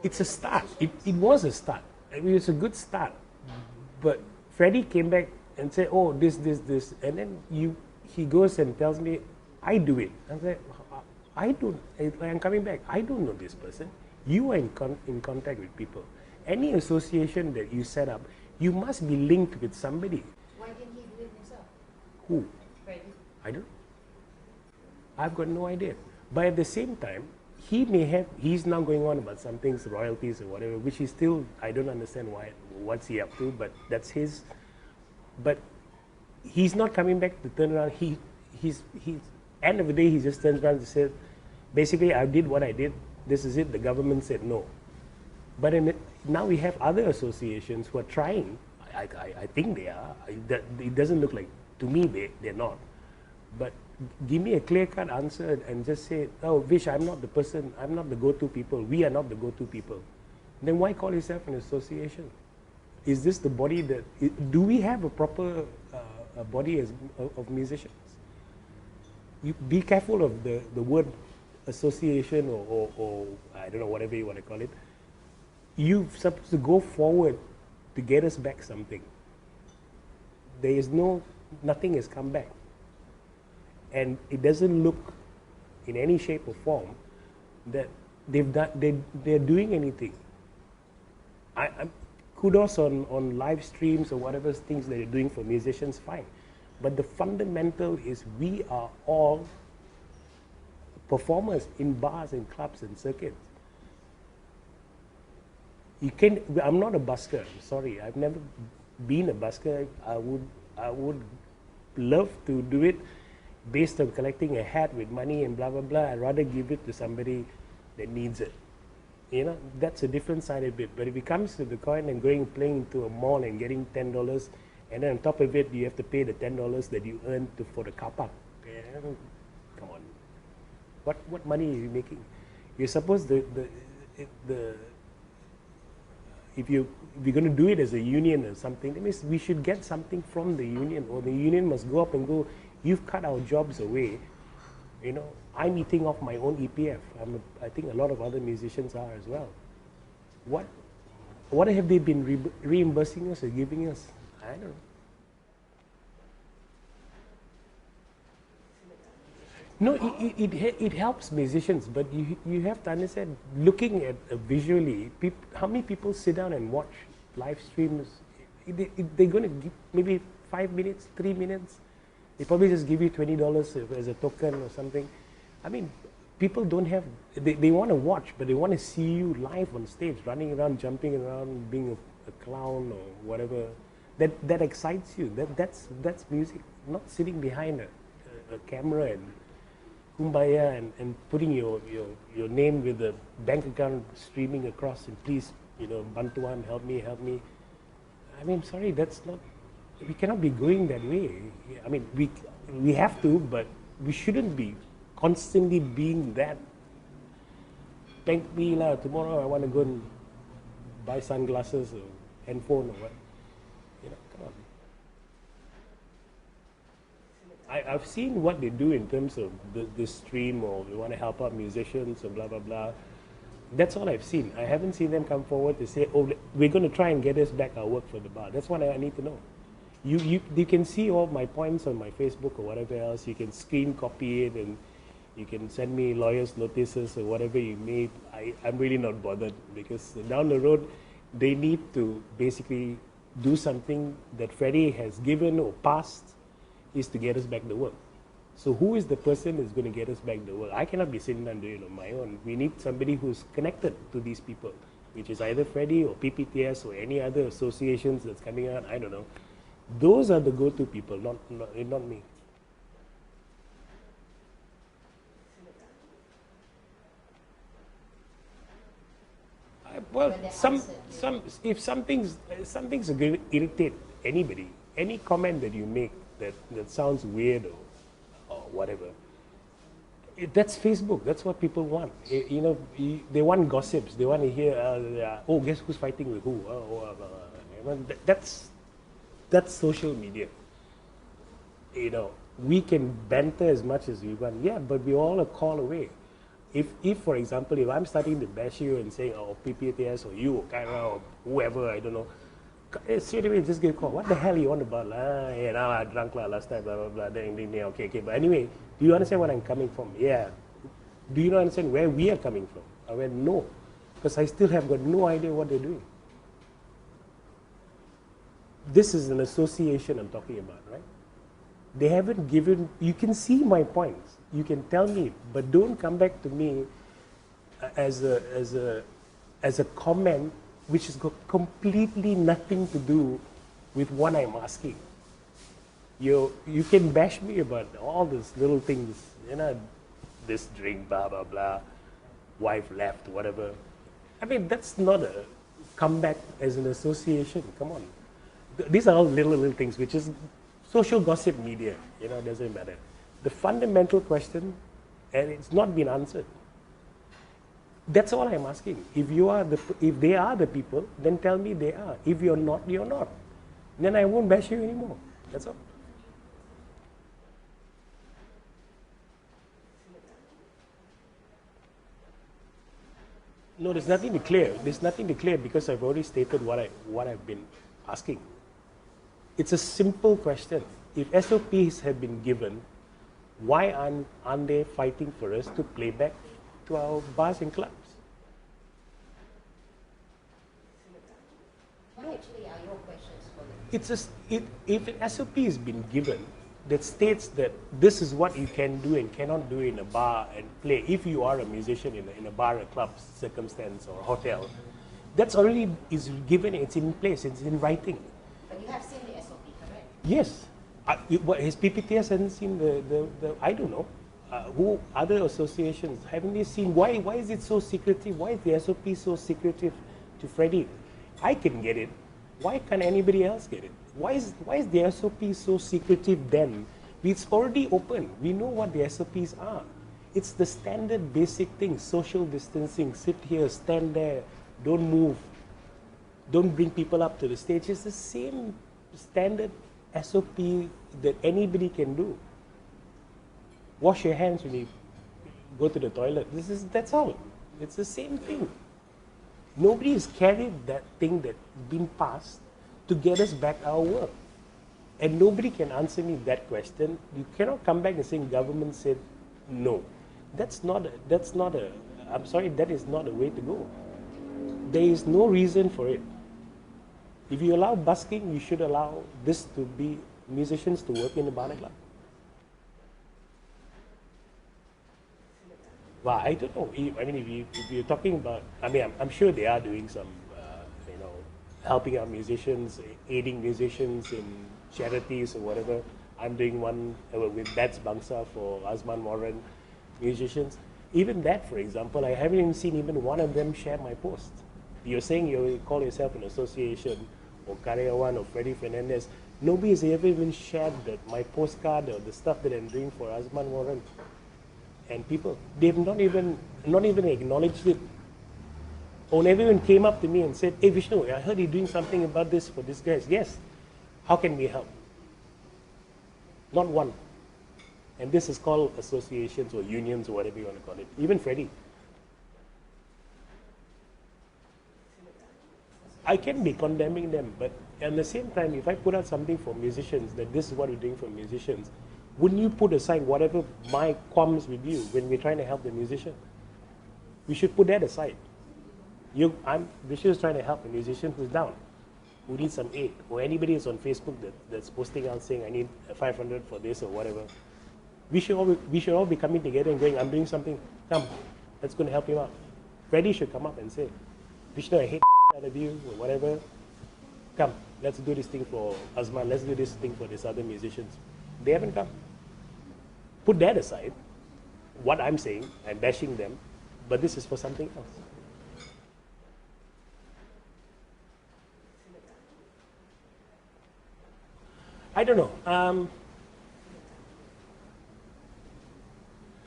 it's a start. It was a start. I mean, it's a good start. But Freddie came back and said, oh, this, and then he goes and tells me, I do it. I'm like, I'm coming back. I don't know this person. You are in contact with people. Any association that you set up, you must be linked with somebody. Why didn't he do it himself? Who? Freddie. I don't know. I've got no idea. But at the same time, he's now going on about some things, royalties or whatever, which is still, I don't understand what's he up to, but that's his. But he's not coming back to turn around. He's end of the day, he just turns around and says, basically, I did what I did. This is it. The government said no. But now we have other associations who are trying. I think they are. It doesn't look like, to me, they're not. But give me a clear-cut answer and just say, oh, Vish, I'm not the person. I'm not the go-to people. We are not the go-to people. Then why call yourself an association? Is this the body that... Do we have a proper body of musicians? You be careful of the word association or I don't know, whatever you want to call it. You're supposed to go forward to get us back something. There is nothing has come back. And it doesn't look in any shape or form that they're doing anything. I'm kudos on live streams or whatever things that they're doing for musicians, fine. But the fundamental is we are all performers in bars and clubs and circuits. I'm not a busker, I'm sorry. I've never been a busker. I would love to do it based on collecting a hat with money and blah, blah, blah. I'd rather give it to somebody that needs it. You know, that's a different side of it. But if it comes to the coin and playing into a mall and getting $10, and then on top of it, you have to pay the $10 that you earned for the car park. Come on. What money are you making? You're supposed if you're going to do it as a union or something, that means we should get something from the union, or the union must go up and go, you've cut our jobs away. You know, I'm eating off my own EPF. I think a lot of other musicians are as well. What have they been reimbursing us or giving us? I don't know. No, it helps musicians, but you have to understand, looking at visually, how many people sit down and watch live streams? They're going to give maybe 5 minutes, 3 minutes. They probably just give you $20 as a token or something. I mean, people don't have, they want to watch, but they want to see you live on stage, running around, jumping around, being a clown or whatever. That excites you. That's music, not sitting behind a camera and kumbaya and putting your name with the bank account streaming across and please, Bantuan, help me. I mean, sorry, that's not, we cannot be going that way. I mean, we have to, but we shouldn't be constantly being that. Bank me lah, tomorrow I want to go and buy sunglasses or handphone or what. Come on. I've seen what they do in terms of this stream, or we want to help out musicians or blah, blah, blah. That's all I've seen. I haven't seen them come forward to say, oh, we're going to try and get us back our work for the bar. That's what I need to know. You can see all my points on my Facebook or whatever else. You can screen copy it and you can send me lawyers' notices or whatever you need. I'm really not bothered, because down the road, they need to basically do something that Freddie has given or passed, is to get us back the work. So who is the person who's going to get us back the work? I cannot be sitting and doing it on my own. We need somebody who's connected to these people, which is either Freddie or PPTS or any other associations that's coming out. I don't know. Those are the go-to people, not me. Well, if some things are going to irritate anybody, any comment that you make that sounds weird or whatever, that's Facebook. That's what people want. They want gossips. They want to hear, oh, guess who's fighting with who? That's social media. We can banter as much as we want. Yeah, but we're all a call away. If for example, if I'm starting to bash you and saying, oh, PPTS or you or Kyra or whoever, I don't know, straight away just get called. What the hell you on about? Yeah, now I drunk last time, blah, blah, blah. Okay. But anyway, do you understand where I'm coming from? Yeah. Do you not understand where we are coming from? I went, no. Because I still have got no idea what they're doing. This is an association I'm talking about, right? They haven't given, you can see my points. You can tell me, but don't come back to me as a comment which has got completely nothing to do with what I'm asking. You can bash me about all these little things, this drink, blah, blah, blah, wife left, whatever. I mean, that's not a comeback as an association. Come on. These are all little things, which is social gossip media. It doesn't matter. The fundamental question, and it's not been answered. That's all I'm asking. If they are the people, then tell me they are. If you're not, you're not. Then I won't bash you anymore. That's all. No, there's nothing to clear. There's nothing to clear because I've already stated what I've been asking. It's a simple question. If SOPs have been given, why aren't they fighting for us to play back to our bars and clubs? What actually are your questions for them? It's just, if an SOP has been given that states that this is what you can do and cannot do in a bar and play, if you are a musician in a bar, a club circumstance or hotel, that's already is given, it's in place, it's in writing. But you have seen the SOP, correct? Yes. His PPTS hasn't seen the I don't know, who other associations, haven't they seen, why is it so secretive? Why is the SOP so secretive to Freddie? I can get it. Why can't anybody else get it? Why is the SOP so secretive then? It's already open. We know what the SOPs are. It's the standard basic things, social distancing, sit here, stand there, don't move, don't bring people up to the stage. It's the same standard SOP that anybody can do. Wash your hands when you go to the toilet. That's all. It's the same thing. Nobody has carried that thing that's been passed to get us back our work. And nobody can answer me that question. You cannot come back and say government said no. I'm sorry, that is not a way to go. There is no reason for it. If you allow busking, you should allow this to be musicians to work in the bar club. Well, I don't know. I mean, if you're talking about, I mean, I'm sure they are doing some, helping out musicians, aiding musicians in charities or whatever. I'm doing one with That's Bangsa for Azman Warren musicians. Even that, for example, I haven't even seen even one of them share my post. You're saying you call yourself an association or Karyawan or Freddie Fernandez. Nobody has ever even shared my postcard or the stuff that I'm doing for Azman Warren. And people, they've not even acknowledged it. Or never even came up to me and said, hey Vishnu, I heard you're doing something about this for these guys. Yes. How can we help? Not one. And this is called associations or unions or whatever you want to call it. Even Freddie. I can be condemning them, but at the same time, if I put out something for musicians, that this is what we're doing for musicians, wouldn't you put aside whatever my qualms with you when we're trying to help the musician? We should put that aside. Vishnu is trying to help a musician who's down, who needs some aid, or anybody who's on Facebook that's posting out saying, I need 500 for this or whatever. We should all be coming together and going, I'm doing something, come, that's going to help him out. Freddie should come up and say, Vishnu, I hate out of you, or whatever. Come, let's do this thing for Azman, let's do this thing for these other musicians. They haven't come. Put that aside, what I'm saying, I'm bashing them, but this is for something else. I don't know.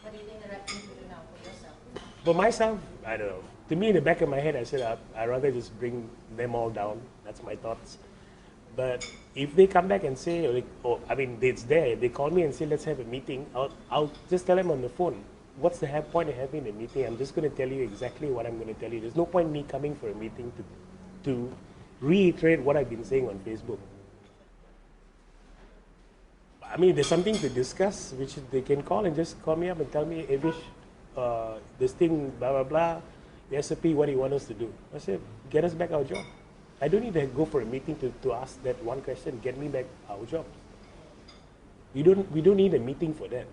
What do you think the right thing to do now for yourself? For myself, I don't know. To me, in the back of my head, I said I'd rather just bring them all down. That's my thoughts. But if they come back and say, it's there, they call me and say, let's have a meeting, I'll just tell them on the phone, what's the point of having a meeting? I'm just going to tell you exactly what I'm going to tell you. There's no point in me coming for a meeting to reiterate what I've been saying on Facebook. I mean, there's something to discuss, which they can call and just call me up and tell me, hey, Vish, this thing, blah, blah, blah, the SOP, what do you want us to do? I said, get us back our job. I don't need to go for a meeting to ask that one question, get me back our job. We don't need a meeting for that.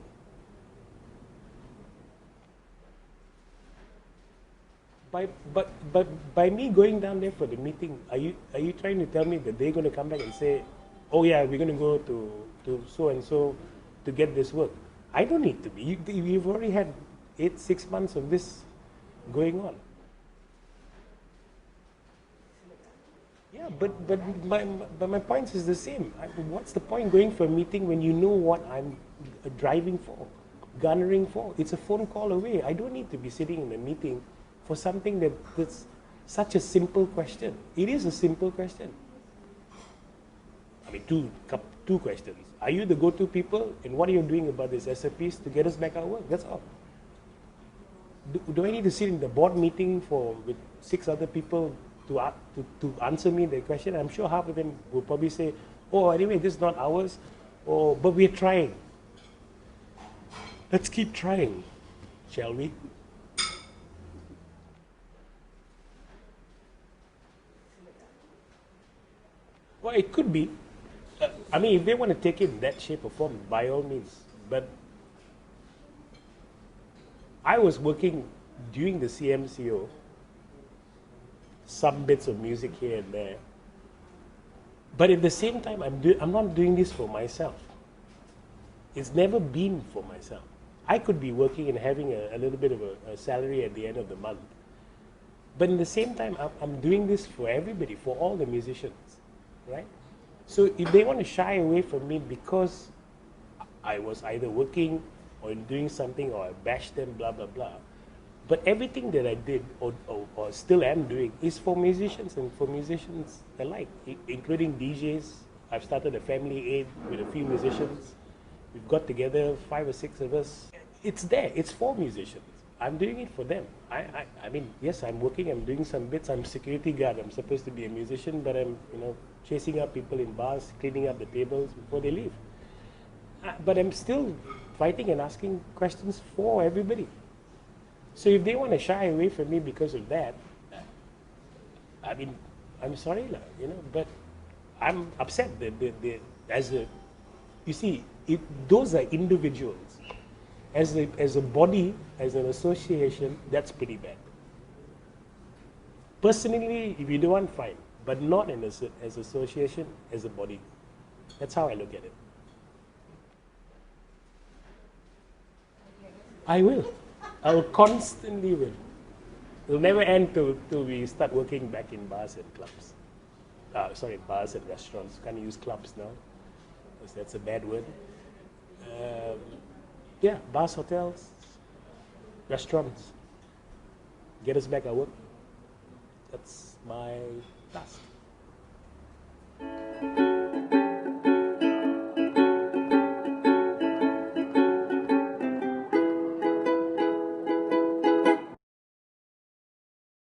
But by me going down there for the meeting, are you trying to tell me that they're going to come back and say, oh yeah, we're going to go to so and so to get this work? I don't need to be. You've already had 6 months of this going on. Yeah, but my point is the same. What's the point going for a meeting when you know what I'm driving for, garnering for? It's a phone call away. I don't need to be sitting in a meeting for something that's such a simple question. It is a simple question. I mean, two questions. Are you the go-to people, and what are you doing about these SOPs to get us back our work? That's all. Do I need to sit in the board meeting with 6 other people to answer me the question? I'm sure half of them will probably say, oh, anyway, this is not ours, but we're trying. Let's keep trying, shall we? Well, it could be. I mean, if they want to take it in that shape or form, by all means. But I was working during the CMCO, some bits of music here and there. But at the same time, I'm not doing this for myself. It's never been for myself. I could be working and having a little bit of a salary at the end of the month. But at the same time, I'm doing this for everybody, for all the musicians, right? So if they want to shy away from me because I was either working or doing something or I bashed them, blah, blah, blah. But everything that I did or still am doing is for musicians and for musicians alike, including DJs. I've started a family aid with a few musicians. We've got together 5 or 6 of us. It's there. It's for musicians. I'm doing it for them. I mean, yes, I'm working. I'm doing some bits. I'm security guard. I'm supposed to be a musician, but I'm chasing up people in bars, cleaning up the tables before they leave. But I'm still fighting and asking questions for everybody. So if they want to shy away from me because of that, I mean, I'm sorry, but I'm upset that you see, those are individuals. As a body, as an association, that's pretty bad. Personally, if you don't want, fine, but not as association, as a body. That's how I look at it. I will. I will constantly will. It'll never end till we start working back in bars and clubs. Bars and restaurants. Can't use clubs now, because that's a bad word. Yeah, bars, hotels, restaurants. Get us back our work. That's my task.